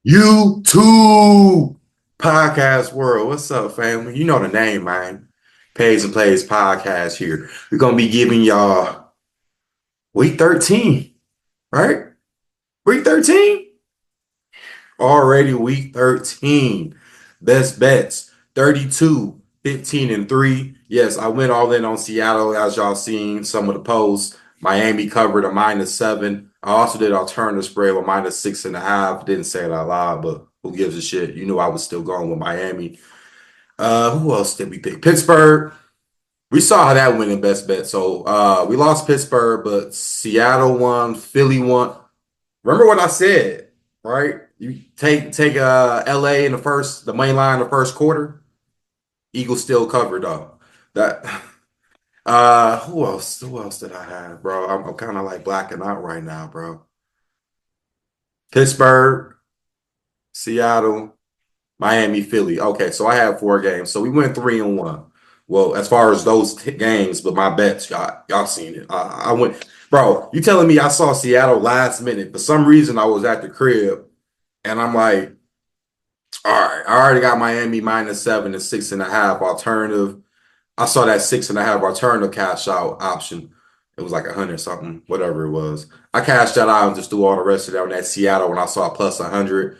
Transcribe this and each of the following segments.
YouTube podcast world. What's up, family? You know the name, man. Pays and Plays podcast here. We're gonna be giving y'all week 13, right? Week 13? Already week 13. Best bets 32, 15, and 3. Yes, I went all in on Seattle, as y'all seen some of the posts. Miami covered a -7. I also did alternative spread with -6.5. Didn't say it out loud, but who gives a shit? You knew I was still going with Miami. Who else did we pick? Pittsburgh. We saw how that went in best bet. So we lost Pittsburgh, but Seattle won, Philly won. Remember what I said, right? You take LA in the main line in the first quarter. Eagles still covered though. That who else did I have, bro? I'm kind of like blacking out right now, bro. Pittsburgh, Seattle, Miami, Philly. Okay, so I have 4 games. So we went 3-1. Well, as far as those games, but my bets, y'all seen it. I went, bro. You telling me I saw Seattle last minute? For some reason, I was at the crib, and I'm like, all right, I already got Miami -7 and 6.5 alternative. I saw that 6.5 alternative cash out option. It was like 100 something, whatever it was. I cashed that out and just threw all the rest of that on that Seattle when I saw plus 100.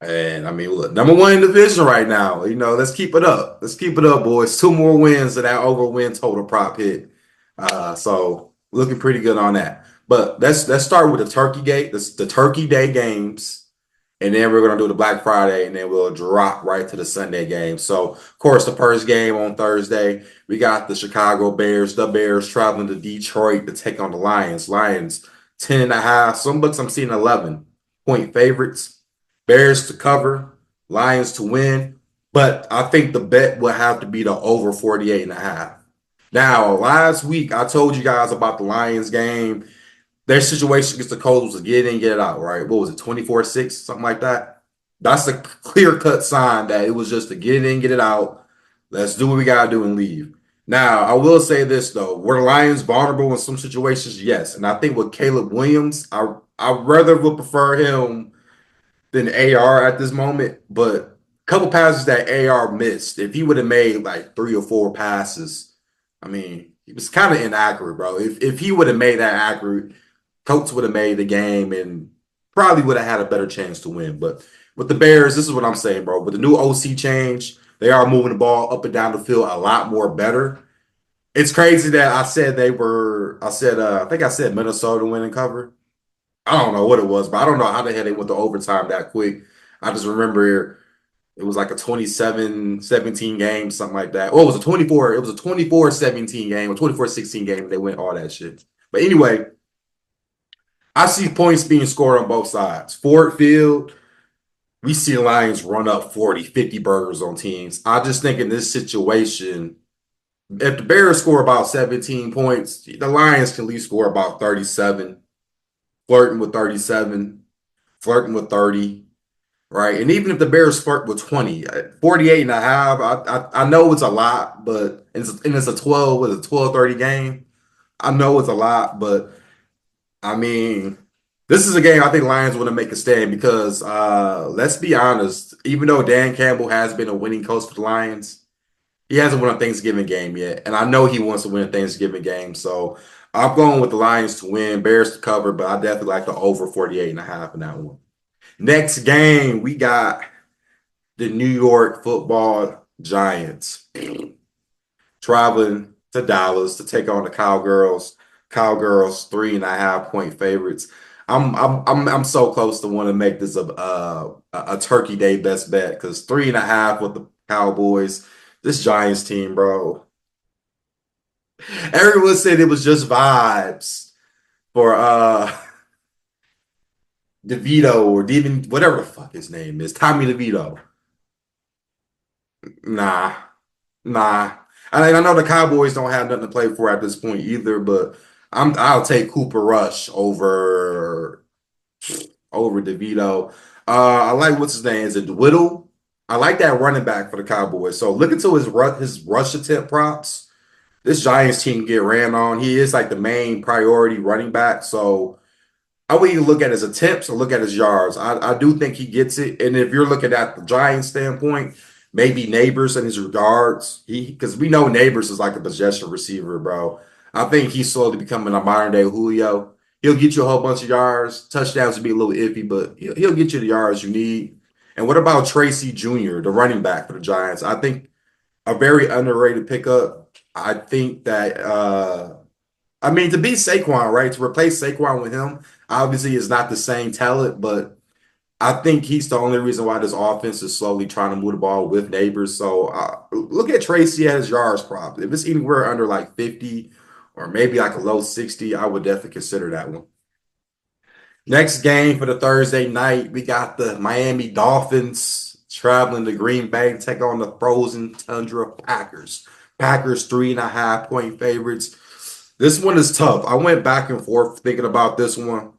And I mean, look, number one in the division right now. Let's keep it up. Let's keep it up, boys. 2 more wins of that over win total prop hit. So looking pretty good on that. But let's start with the the Turkey Day games. And then we're gonna do the Black Friday, and then we'll drop right to the Sunday game. So, of course, the first game on Thursday, we got the Chicago Bears. The Bears traveling to Detroit to take on the Lions. Lions 10.5. Some books I'm seeing 11-point favorites. Bears to cover, Lions to win. But I think the bet will have to be the over 48.5. Now, last week I told you guys about the Lions game. Their situation against the Colts was get in, get it out, right? What was it, 24-6, something like that? That's a clear-cut sign that it was just to get it in, get it out. Let's do what we got to do and leave. Now, I will say this, though. Were the Lions vulnerable in some situations? Yes. And I think with Caleb Williams, I rather would prefer him than AR at this moment. But a couple passes that AR missed, if he would have made like 3 or 4 passes, I mean, he was kind of inaccurate, bro. If he would have made that accurate, Colts would have made the game and probably would have had a better chance to win. But with the Bears, this is what I'm saying, bro. With the new OC change, they are moving the ball up and down the field a lot more better. It's crazy that I think I said Minnesota win and cover. I don't know what it was, but I don't know how the hell they went to overtime that quick. I just remember it was like a 27-17 game, something like that. Well, it was a 24-17 game, a 24-16 game. They went all that shit. But anyway, I see points being scored on both sides. Ford Field, we see Lions run up 40, 50 burgers on teams. I just think in this situation, if the Bears score about 17 points, the Lions can at least score about 37, flirting with 37, flirting with 30, right? And even if the Bears flirt with 20, 48.5, I know it's a lot, but it's a 12-30 game. I know it's a lot, but I mean, this is a game I think Lions want to make a stand because let's be honest, even though Dan Campbell has been a winning coach for the Lions, he hasn't won a Thanksgiving game yet. And I know he wants to win a Thanksgiving game. So I'm going with the Lions to win, Bears to cover, but I definitely like the over 48.5 in that one. Next game, we got the New York Football Giants traveling to Dallas to take on the Cowgirls. Cowgirls 3.5-point favorites. I'm so close to want to make this a Turkey Day best bet because 3.5 with the Cowboys. This Giants team, bro. Everyone said it was just vibes for DeVito or Devin, whatever the fuck his name is, Tommy DeVito. Nah, nah. I know the Cowboys don't have nothing to play for at this point either, but I'll take Cooper Rush over DeVito. I like what's his name? Is it Whittle? I like that running back for the Cowboys. So look into his rush attempt props. This Giants team get ran on. He is like the main priority running back. So I would either look at his attempts or look at his yards. I do think he gets it. And if you're looking at the Giants standpoint, maybe Neighbors and his yards, because we know Neighbors is like a possession receiver, bro. I think he's slowly becoming a modern day Julio. He'll get you a whole bunch of yards. Touchdowns would be a little iffy, but he'll get you the yards you need. And what about Tracy Jr., the running back for the Giants? I think a very underrated pickup. I think that I mean, to beat Saquon, right? To replace Saquon with him, obviously is not the same talent, but I think he's the only reason why this offense is slowly trying to move the ball with Neighbors. So look at Tracy at his yards prop. If it's anywhere under like 50 or maybe like a low 60, I would definitely consider that one. Next game for the Thursday night, we got the Miami Dolphins traveling to Green Bay to take on the frozen tundra Packers. Packers 3.5 point favorites. This one is tough. I went back and forth thinking about this one.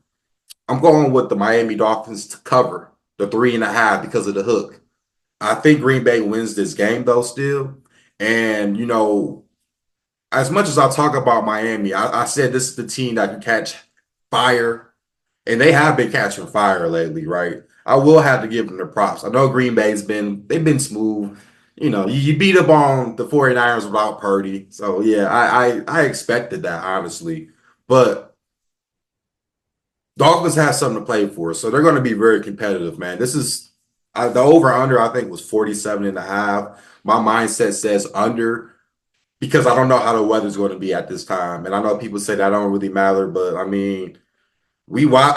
I'm going with the Miami Dolphins to cover the 3.5 because of the hook. I think Green Bay wins this game though still. And as much as I talk about Miami, I said this is the team that can catch fire, and they have been catching fire lately, right? I will have to give them their props. I know Green Bay's they've been smooth. You beat up on the 49ers without Purdy. So yeah, I expected that, honestly. But Dolphins have something to play for, so they're going to be very competitive, man. This is the over under, I think, was 47 and a half. My mindset says under because I don't know how the weather's going to be at this time. And I know people say that don't really matter, but I mean, well,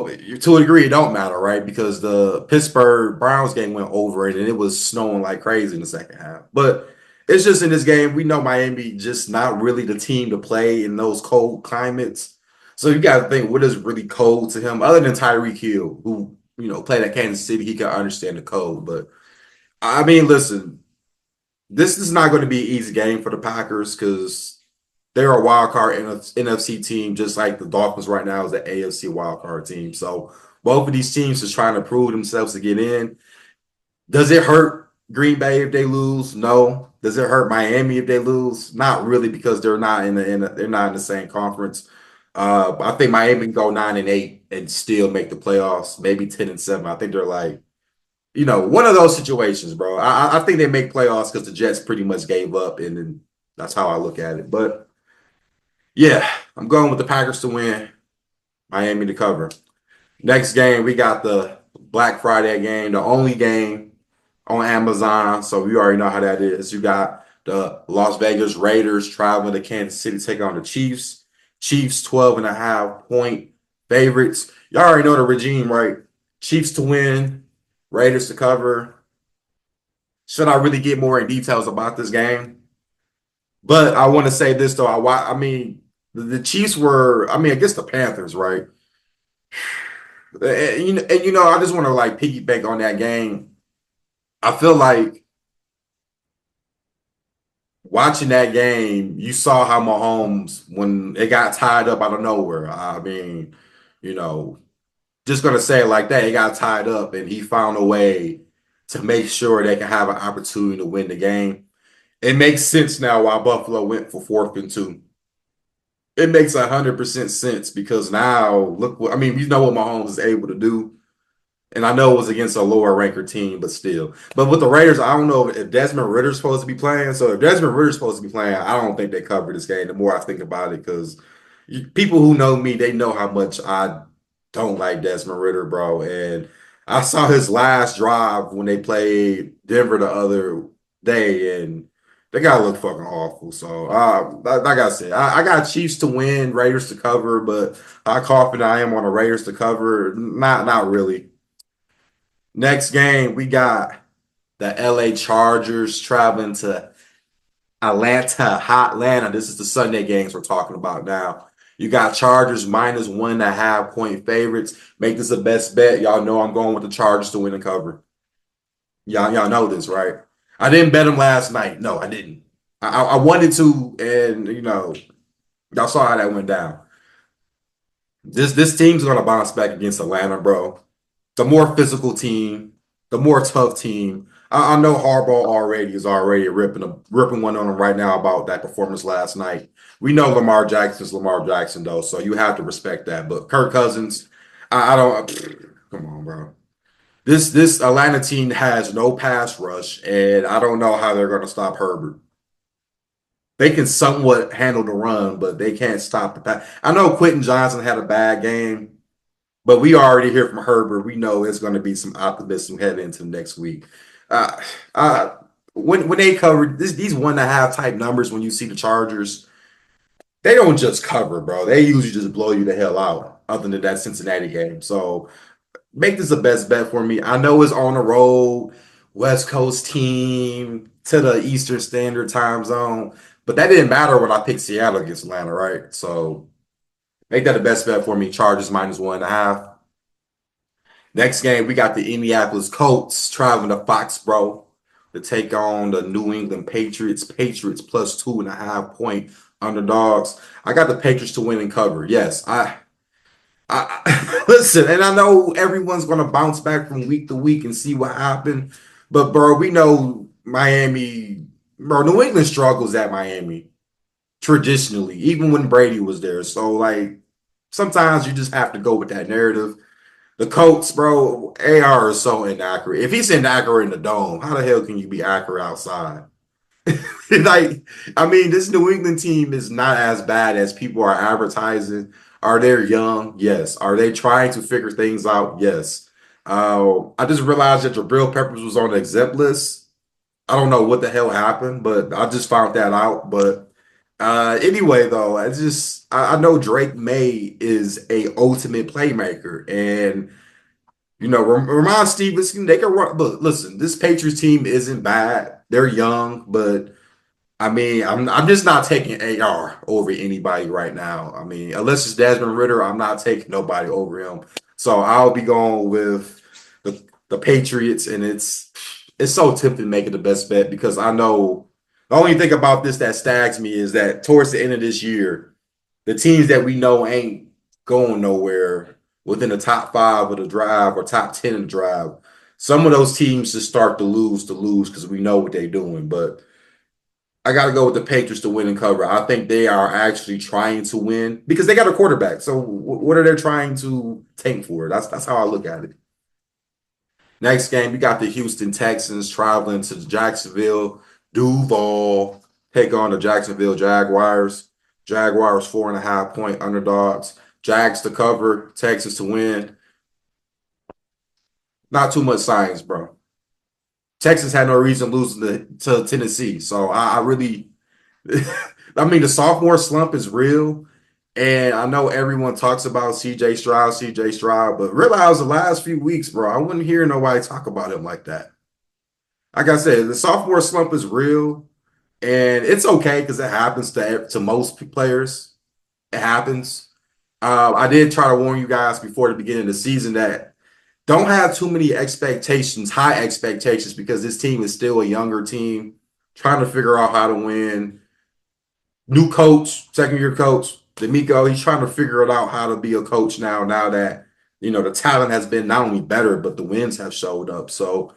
to a degree, it don't matter, right? Because the Pittsburgh Browns game went over it, and it was snowing like crazy in the second half. But it's just in this game, we know Miami just not really the team to play in those cold climates. So you got to think, what is really cold to him, other than Tyreek Hill, who played at Kansas City, he can understand the cold. But I mean, listen, this is not going to be an easy game for the Packers because they're a wild card NFC team, just like the Dolphins right now is the AFC wild card team. So both of these teams is trying to prove themselves to get in. Does it hurt Green Bay if they lose? No. Does it hurt Miami if they lose? Not really, because they're not they're not in the same conference. I think Miami can go 9-8 and still make the playoffs, maybe 10-7. I think they're like, one of those situations, bro. I think they make playoffs because the Jets pretty much gave up, and then that's how I look at it. But yeah, I'm going with the Packers to win, Miami to cover. Next game, we got the Black Friday game, the only game on Amazon. So you already know how that is. You got the Las Vegas Raiders traveling to Kansas City, take on the Chiefs. Chiefs 12.5 point favorites. Y'all already know the regime, right? Chiefs to win, Raiders to cover. Should I really get more in details about this game? But I want to say this though. I mean, the Chiefs were, I mean, against the Panthers, right? And I just want to like piggyback on that game. I feel like watching that game, you saw how Mahomes, when it got tied up out of nowhere. I mean, you know, just gonna say it like that. It got tied up, and he found a way to make sure they can have an opportunity to win the game. It makes sense now why Buffalo went for 4th and 2. It makes 100% sense because now look what I mean. You know what Mahomes is able to do. And I know it was against a lower ranker team, but still. But with the Raiders, I don't know if Desmond Ritter's supposed to be playing. So if Desmond Ritter's supposed to be playing, I don't think they cover this game. The more I think about it, because people who know me, they know how much I don't like Desmond Ritter, bro. And I saw his last drive when they played Denver the other day, and they gotta look fucking awful. So, like I said, I got Chiefs to win, Raiders to cover, but how confident I am on the Raiders to cover? Not really. Next game, we got the LA Chargers traveling to Atlanta. This is the Sunday games we're talking about now. You got Chargers minus 1.5 point favorites. Make this a best bet. Y'all know I'm going with the Chargers to win and cover. Y'all know this, right? I didn't bet them last night. No, I didn't. I wanted to, and y'all saw how that went down. This team's gonna bounce back against Atlanta, bro. The more physical team, the more tough team. I know Harbaugh already is already ripping one on him right now about that performance last night. We know Lamar Jackson's Lamar Jackson though, so you have to respect that. But Kirk Cousins, I don't. Come on, bro. This Atlanta team has no pass rush, and I don't know how they're going to stop Herbert. They can somewhat handle the run, but they can't stop the pass. I know Quentin Johnson had a bad game, but we already hear from Herbert. We know it's going to be some optimism heading into the next week. Uh, uh, when they cover these 1.5 type numbers, when you see the Chargers, they don't just cover, bro. They usually just blow you the hell out. Other than that Cincinnati game, so make this the best bet for me. I know it's on the road, West Coast team to the Eastern Standard Time zone, but that didn't matter when I picked Seattle against Atlanta, right? So make that the best bet for me. Chargers -1.5. Next game, we got the Indianapolis Colts traveling to Foxborough to take on the New England Patriots. Patriots +2.5 point underdogs. I got the Patriots to win and cover. Yes, I listen, and I know everyone's going to bounce back from week to week and see what happened. But bro, we know Miami, bro. New England struggles at Miami traditionally, even when Brady was there. So like sometimes you just have to go with that narrative. The Colts, bro, AR is so inaccurate. If he's inaccurate in the dome, how the hell can you be accurate outside? Like, I mean, this New England team is not as bad as people are advertising. Are they young? Yes. Are they trying to figure things out? Yes. I just realized that Jabril Peppers was on the exempt list. I don't know what the hell happened, but I just found that out. But anyway, though, I know Drake May is a ultimate playmaker, and Ramon Stevenson, they can run. But listen, this Patriots team isn't bad. They're young, but I mean, I'm just not taking AR over anybody right now. I mean, unless it's Desmond Ritter, I'm not taking nobody over him. So I'll be going with the Patriots, and it's so tempting making the best bet because I know the only thing about this that stags me is that towards the end of this year, the teams that we know ain't going nowhere within the top five of the drive or top 10 of the drive. Some of those teams just start to lose because we know what they're doing. But I got to go with the Patriots to win and cover. I think they are actually trying to win because they got a quarterback. So what are they trying to tank for? That's how I look at it. Next game, we got the Houston Texans traveling to Jacksonville. Duval take on the Jacksonville Jaguars. Jaguars 4.5 point underdogs. Jags to cover, Texas to win. Not too much science, bro. Texas had no reason losing to Tennessee. So I really, I mean, the sophomore slump is real. And I know everyone talks about CJ Stroud, but realize the last few weeks, bro, I wouldn't hear nobody talk about him like that. Like I said, the sophomore slump is real, and it's okay because it happens to most players. It happens. I did try to warn you guys before the beginning of the season that don't have too many expectations, high expectations, because this team is still a younger team trying to figure out how to win. New coach, second year coach, D'Amico, he's trying to figure it out how to be a coach now. Now that the talent has been not only better, but the wins have showed up. So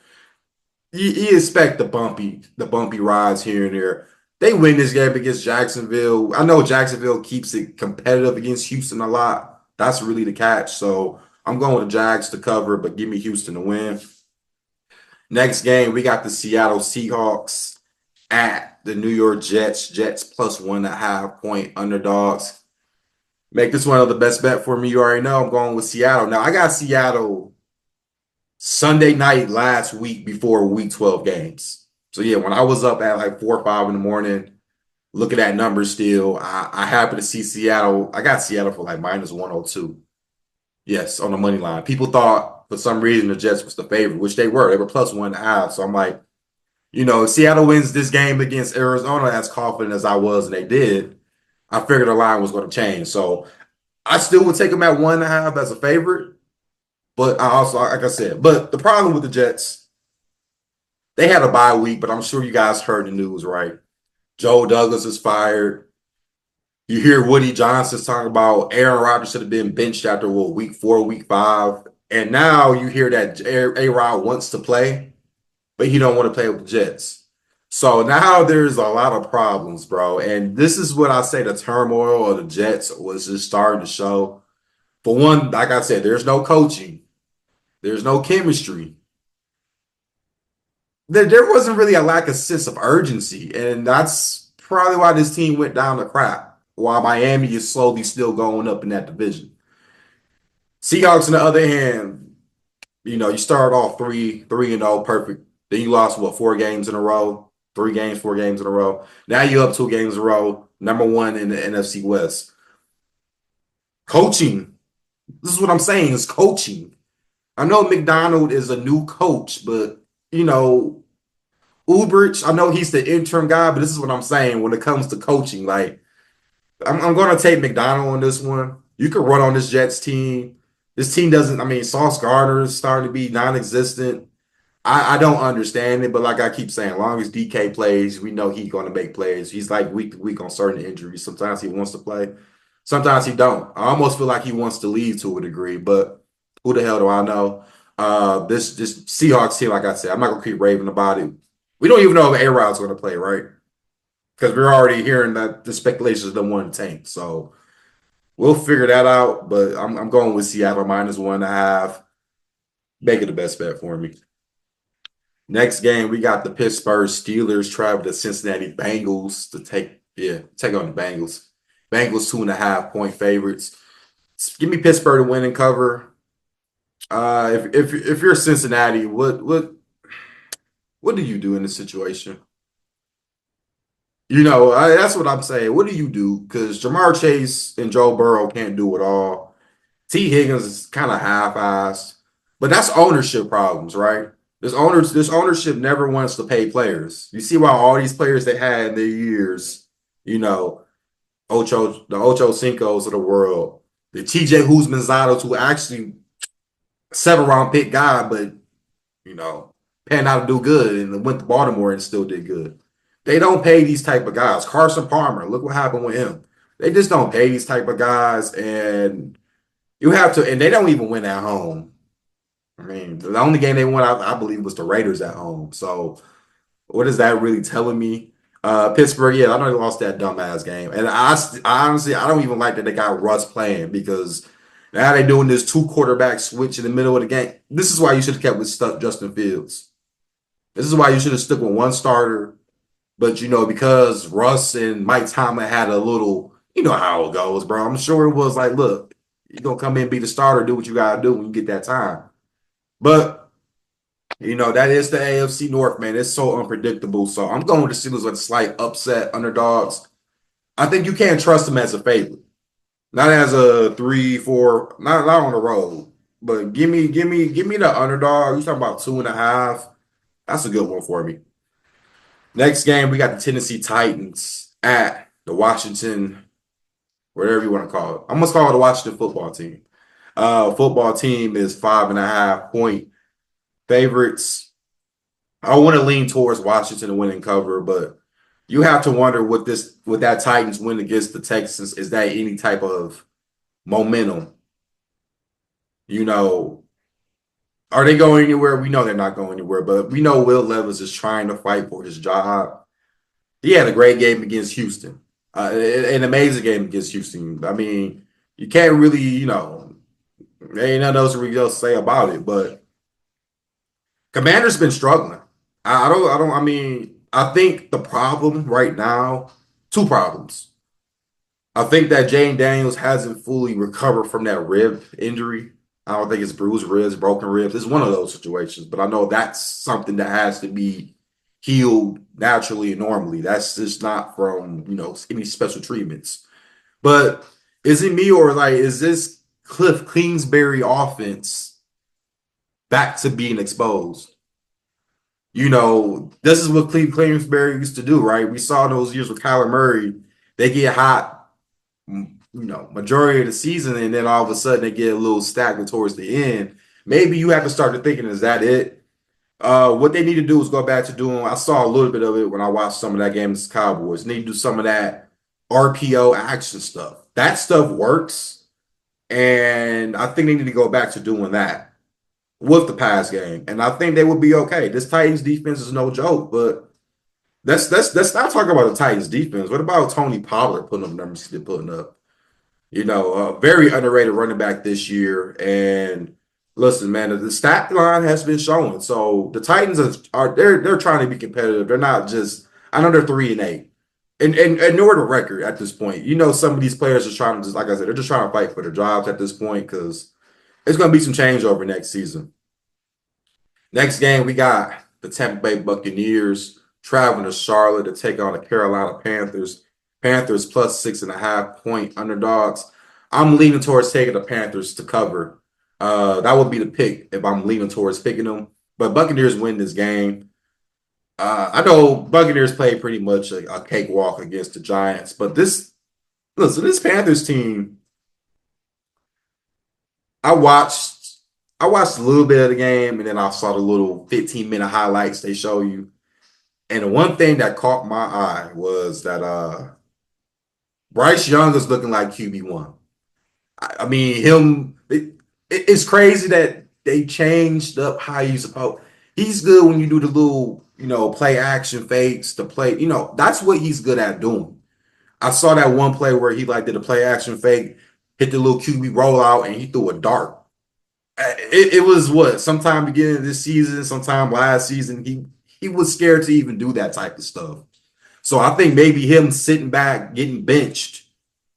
you expect the bumpy rides here and there. They win this game against Jacksonville. I know Jacksonville keeps it competitive against Houston a lot. That's really the catch. So I'm going with the Jags to cover, but give me Houston to win. Next game, we got the Seattle Seahawks at the New York Jets. Jets +1.5 point underdogs. Make this one of the best bet for me. You already know I'm going with Seattle. Now I got Seattle Sunday night last week before week 12 games. So yeah, when I was up at like 4 or 5 in the morning, looking at numbers still, I happened to see Seattle. I got Seattle for like -102. Yes, on the money line. People thought for some reason the Jets was the favorite, which they were. They were +1.5. So I'm like, if Seattle wins this game against Arizona as confident as I was, and they did, I figured the line was going to change. So I still would take them at 1.5 as a favorite. But I also, like I said, but the problem with the Jets, they had a bye week, but I'm sure you guys heard the news, right? Joe Douglas is fired. You hear Woody Johnson talking about Aaron Rodgers should have been benched after week 4, week 5. And now you hear that A-Rod wants to play, but he don't want to play with the Jets. So now there's a lot of problems, bro. And this is what I say the turmoil of the Jets was just starting to show. For one, like I said, there's no coaching, there's no chemistry. There wasn't really a lack of sense of urgency, and that's probably why this team went down the crap. While Miami is slowly still going up in that division. Seahawks, on the other hand, you started off 3-0, perfect. Then you lost what, 4 games in a row, 3 games, 4 games in a row. Now you're up 2 games in a row, number one in the NFC West. Coaching. This is what I'm saying, is coaching. I know McDonald is a new coach, but you know, Ubrich, I know he's the interim guy, but this is what I'm saying when it comes to coaching. Like, I'm going to take McDonald on this one. You can run on this Jets team. This team doesn't, I mean, Sauce Gardner is starting to be non existent. I don't understand it, but like I keep saying, as long as DK plays, we know he's going to make plays. He's like week to week on certain injuries. Sometimes he wants to play, sometimes he don't. I almost feel like he wants to leave to a degree, but who the hell do I know? This Seahawks team, like I said, I'm not going to keep raving about it. We don't even know if A-Rod's going to play, right? Because we're already hearing that the speculations of them wanting to tank. So we'll figure that out. But I'm going with Seattle -1.5. Make it the best bet for me. Next game, we got the Pittsburgh Steelers travel to Cincinnati Bengals to take on the Bengals. Bengals 2.5 point favorites. Give me Pittsburgh to win and cover. If you're Cincinnati, what do you do in this situation? That's what I'm saying. What do you do? Because Jamar Chase and Joe Burrow can't do it all. T. Higgins is kind of half-assed, but that's ownership problems, right? This ownership never wants to pay players. You see why all these players they had in their years, you know, the Ocho Cincos of the world, the TJ Huzmanzados, who actually 7th round pick guy, but you know, panned out to do good and went to Baltimore and still did good. They don't pay these type of guys. Carson Palmer, look what happened with him. They just don't pay these type of guys, and you have to, and they don't even win at home. I mean, the only game they won, I believe, was the Raiders at home. So, what is that really telling me? Pittsburgh, yeah, I know they lost that dumbass game, and I honestly, I don't even like that they got Russ playing because now they're doing this 2 quarterback switch in the middle of the game. This is why you should have kept with Justin Fields. This is why you should have stuck with one starter. But because Russ and Mike Tomlin had a little, you know how it goes, bro. I'm sure it was like, look, you're gonna come in, be the starter, do what you gotta do when you get that time. But that is the AFC North, man. It's so unpredictable. So I'm going with the Steelers with a slight upset underdogs. I think you can't trust them as a favorite. Not as a 3, 4, not on the road. But give me the underdog. You're talking about 2.5. That's a good one for me. Next game, we got the Tennessee Titans at the Washington, whatever you want to call it. I'm gonna call it the Washington football team. Football team is 5.5 point favorites. I want to lean towards Washington to win and cover, but you have to wonder with that Titans win against the Texans, is that any type of momentum? You know, are they going anywhere? We know they're not going anywhere, but we know Will Levis is trying to fight for his job. He had a great game against Houston, an amazing game against Houston. I mean, you can't really, there ain't nothing else really else to say about it. But Commander's been struggling. I mean, I think the problem right now, two problems. I think that Jane Daniels hasn't fully recovered from that rib injury. I don't think it's bruised ribs, broken ribs. It's one of those situations, but I know that's something that has to be healed naturally and normally. That's just not from, any special treatments. But is it me, or like, is this Cliff Kingsbury offense back to being exposed? This is what Cliff Kingsbury used to do, right? We saw those years with Kyler Murray. They get hot, majority of the season, and then all of a sudden they get a little stagnant towards the end. Maybe you have to start to thinking, is that it? What they need to do is go back to doing, I saw a little bit of it when I watched some of that game against the Cowboys. They need to do some of that RPO action stuff. That stuff works, and I think they need to go back to doing that with the pass game. And I think they will be okay. This Titans defense is no joke, but let's not talk about the Titans defense. What about Tony Pollard putting up numbers he's been putting up? A very underrated running back this year. And listen, man, the stat line has been showing. So the Titans they're trying to be competitive. They're not just. I know they're 3-8, and ignore the record at this point. Some of these players are trying to just like I said, they're just trying to fight for their jobs at this point because it's going to be some changeover next season. Next game, we got the Tampa Bay Buccaneers traveling to Charlotte to take on the Carolina Panthers. Panthers plus 6.5 point underdogs. I'm leaning towards taking the Panthers to cover. That would be the pick if I'm leaning towards picking them. But Buccaneers win this game. I know Buccaneers play pretty much a cakewalk against the Giants, but this Panthers team, I watched I watched a little bit of the game and then I saw the little 15-minute highlights they show you. And the one thing that caught my eye was that Bryce Young is looking like QB1. I mean, it's crazy that they changed up how he's supposed. He's good when you do the little, play action fakes, the play, that's what he's good at doing. I saw that one play where he like did a play action fake, hit the little QB rollout, and he threw a dart. It was what sometime beginning of this season, sometime last season. He was scared to even do that type of stuff. So I think maybe him sitting back, getting benched,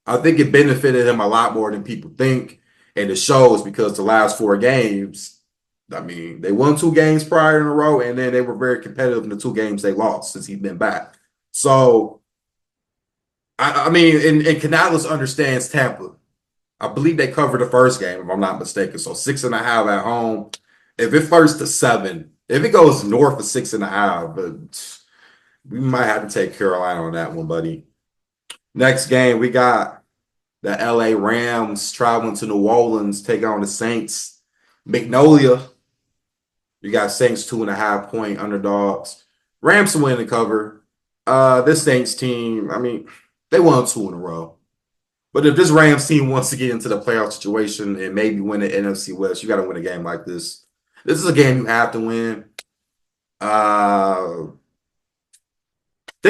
I think it benefited him a lot more than people think. And it shows because the last 4 games, I mean, they won 2 games prior in a row, and then they were very competitive in the 2 games they lost since he's been back. So I mean, and Canales understands Tampa. I believe they covered the first game, if I'm not mistaken. So 6.5 at home. If it first to 7, if it goes north of 6.5, but we might have to take Carolina on that one, buddy. Next game, we got the LA Rams traveling to New Orleans, take on the Saints. Magnolia, you got Saints 2.5 point underdogs. Rams to win the cover. This Saints team, I mean, they won 2 in a row. But if this Rams team wants to get into the playoff situation and maybe win the NFC West, you got to win a game like this. This is a game you have to win. They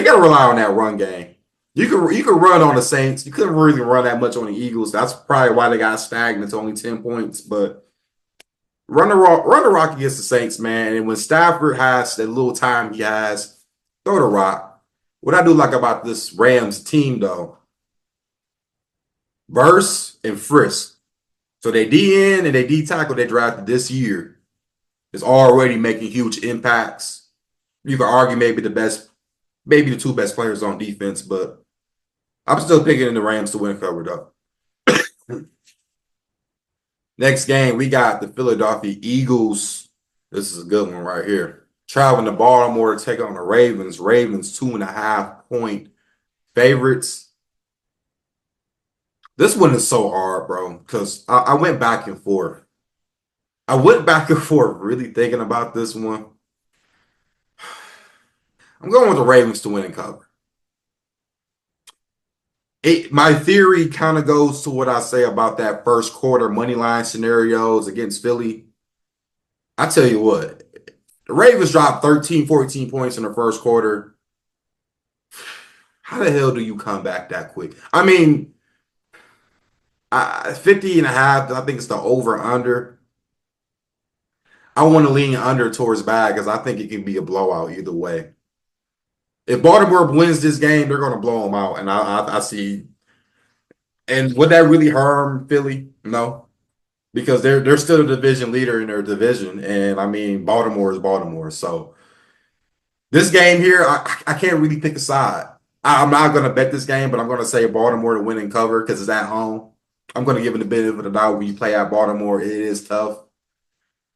got to rely on that run game. You can run on the Saints. You couldn't really run that much on the Eagles. That's probably why they got stagnant to only 10 points. But run the rock against the Saints, man. And when Stafford has that little time he has, throw the rock. What I do like about this Rams team, though, Verse and Frisk. So they DN and they D tackle they drafted this year is already making huge impacts. You could argue maybe the 2 best players on defense, but I'm still picking in the Rams to win cover though. Next game, we got the Philadelphia Eagles. This is a good one right here. Traveling to Baltimore to take on the Ravens. Ravens 2.5 point favorites. This one is so hard, bro, because I went back and forth. I went back and forth really thinking about this one. I'm going with the Ravens to win and cover. My theory kind of goes to what I say about that first quarter money line scenarios against Philly. I tell you what, the Ravens dropped 13, 14 points in the first quarter. How the hell do you come back that quick? I mean, 50.5, I think it's the over under. I want to lean under towards bad because I think it can be a blowout either way. If Baltimore wins this game, they're going to blow them out. And I see. And would that really harm Philly? No, because they're still a division leader in their division. And I mean, Baltimore is Baltimore. So this game here, I can't really pick a side. I'm not going to bet this game, but I'm going to say Baltimore to win and cover because it's at home. I'm going to give it a benefit of the doubt when you play at Baltimore. It is tough.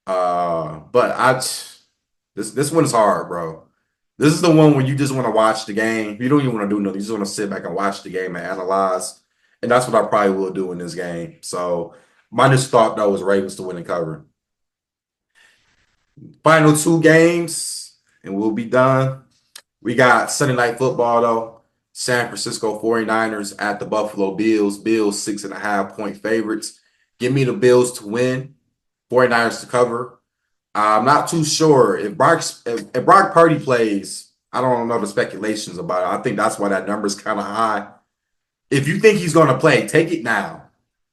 But this one is hard, bro. This is the one where you just want to watch the game. You don't even want to do nothing. You just want to sit back and watch the game and analyze. And that's what I probably will do in this game. So my just thought though was Ravens to win and cover. Final 2 games, and we'll be done. We got Sunday Night Football though. San Francisco 49ers at the Buffalo Bills. Bills 6.5 point favorites. Give me the Bills to win. 49ers to cover. I'm not too sure if Brock Purdy plays. I don't know the speculations about it. I think that's why that number is kind of high. If you think he's going to play, take it now.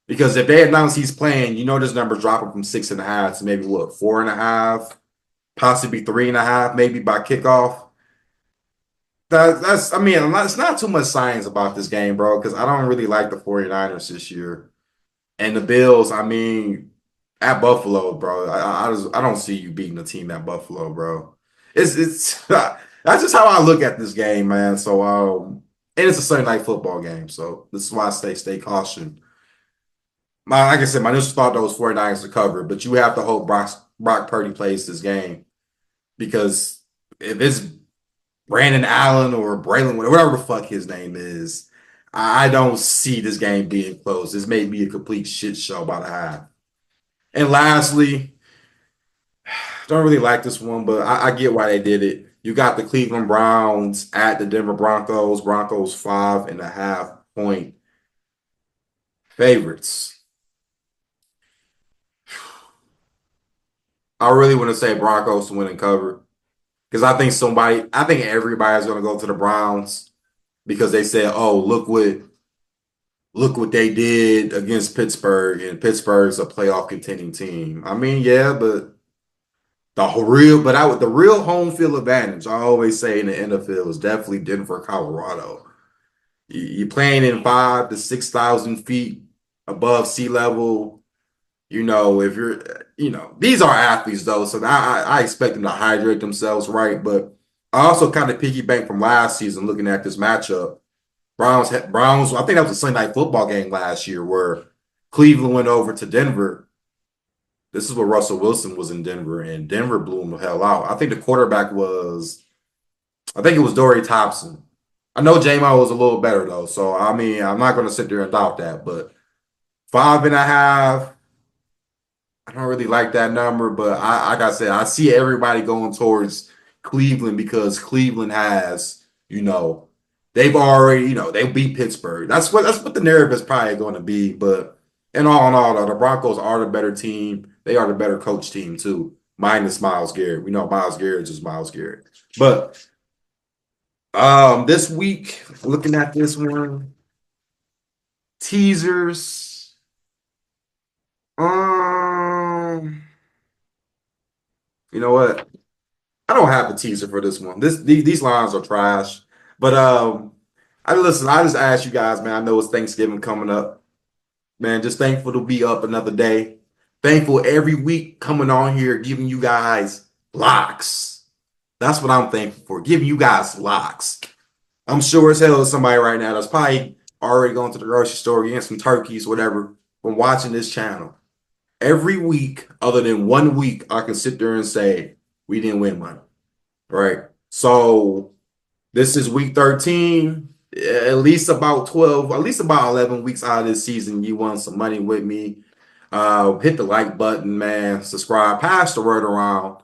Because if they announce he's playing, you know this number's dropping from 6.5 to maybe what, 4.5, possibly 3.5, maybe by kickoff. I mean, it's not too much science about this game, bro, because I don't really like the 49ers this year. And the Bills, I mean, at Buffalo, bro, I don't see you beating the team at Buffalo, bro. It's that's just how I look at this game, man. So and it's a Sunday night football game, so this is why I stay caution. Like I said, my initial thought those 49ers to cover, but you have to hope Brock Purdy plays this game because if it's Brandon Allen or Braylon, whatever the fuck his name is, I don't see this game being close. This may be a complete shit show by the half. And lastly, don't really like this one, but I get why they did it. You got the Cleveland Browns at the Denver Broncos. Broncos 5.5 point favorites. I really want to say Broncos to win and cover because I think everybody's going to go to the Browns because they said, "Oh, look what they did against Pittsburgh, and Pittsburgh's a playoff contending team." I mean, yeah, but the real home field advantage, I always say in the NFL, is definitely Denver, Colorado. You're playing in 5 to 6,000 feet above sea level. If you're, these are athletes though, so I expect them to hydrate themselves right. But I also kind of piggyback from last season looking at this matchup. Browns. I think that was a Sunday night football game last year where Cleveland went over to Denver. This is where Russell Wilson was in Denver, and Denver blew him the hell out. I think the quarterback I think it was Dory Thompson. I know J-Mo was a little better though, so I mean, I'm not going to sit there and doubt that. But 5.5. I don't really like that number, but like I said, I see everybody going towards Cleveland because Cleveland has, they've already, they beat Pittsburgh. That's what the narrative is probably going to be. But in all, though, the Broncos are the better team. They are the better coach team too, minus Myles Garrett. We know Myles Garrett is just Myles Garrett. But this week, looking at this one, teasers. Um, you know what? I don't have a teaser for this one. These lines are trash. But I just asked you guys, man. I know it's Thanksgiving coming up. Man, just thankful to be up another day. Thankful every week coming on here giving you guys locks. That's what I'm thankful for. Giving you guys locks. I'm sure as hell there's somebody right now that's probably already going to the grocery store getting some turkeys, whatever, from watching this channel. Every week, other than 1 week, I can sit there and say, we didn't win money. Right. So this is week 13. At least about 12, at least about 11 weeks out of this season, you won some money with me. Hit the like button, man. Subscribe, pass the word around.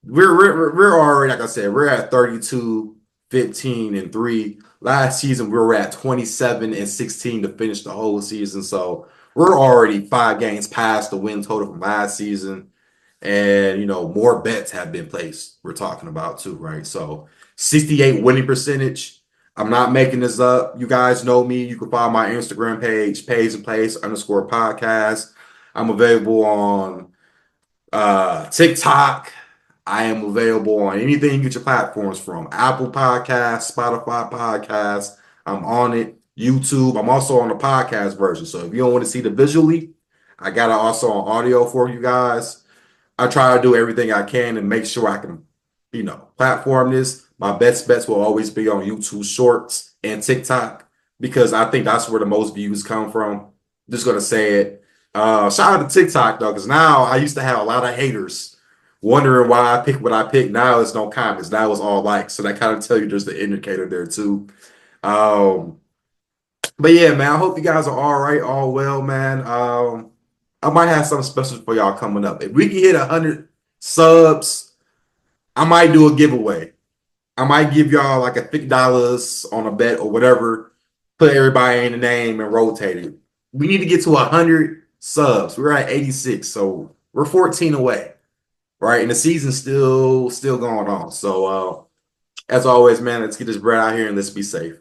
We're already, like I said, we're at 32, 15, and 3. Last season, we were at 27 and 16 to finish the whole season. So we're already 5 games past the win total from last season. And, more bets have been placed. We're talking about too, right? So 68 winning percentage. I'm not making this up. You guys know me. You can follow my Instagram page, Pays and Place _podcast. I'm available on TikTok. I am available on anything you get your platforms from. Apple Podcasts, Spotify Podcasts. I'm on it. YouTube. I'm also on the podcast version. So if you don't want to see the visually, I got it also on audio for you guys. I try to do everything I can and make sure I can, platform this. My best bets will always be on YouTube Shorts and TikTok because I think that's where the most views come from. Just gonna say it. Shout out to TikTok though, because now I used to have a lot of haters wondering why I pick what I pick. Now it's no comments. Now it's all likes. So that kind of tell you there's the indicator there too. But yeah, man, I hope you guys are all right, all well, man. I might have something special for y'all coming up. If we can hit 100 subs, I might do a giveaway. I might give y'all like a $50 on a bet or whatever. Put everybody in the name and rotate it. We need to get to 100 subs. We're at 86, so we're 14 away, right? And the season's still going on. So as always, man, let's get this bread out here and let's be safe.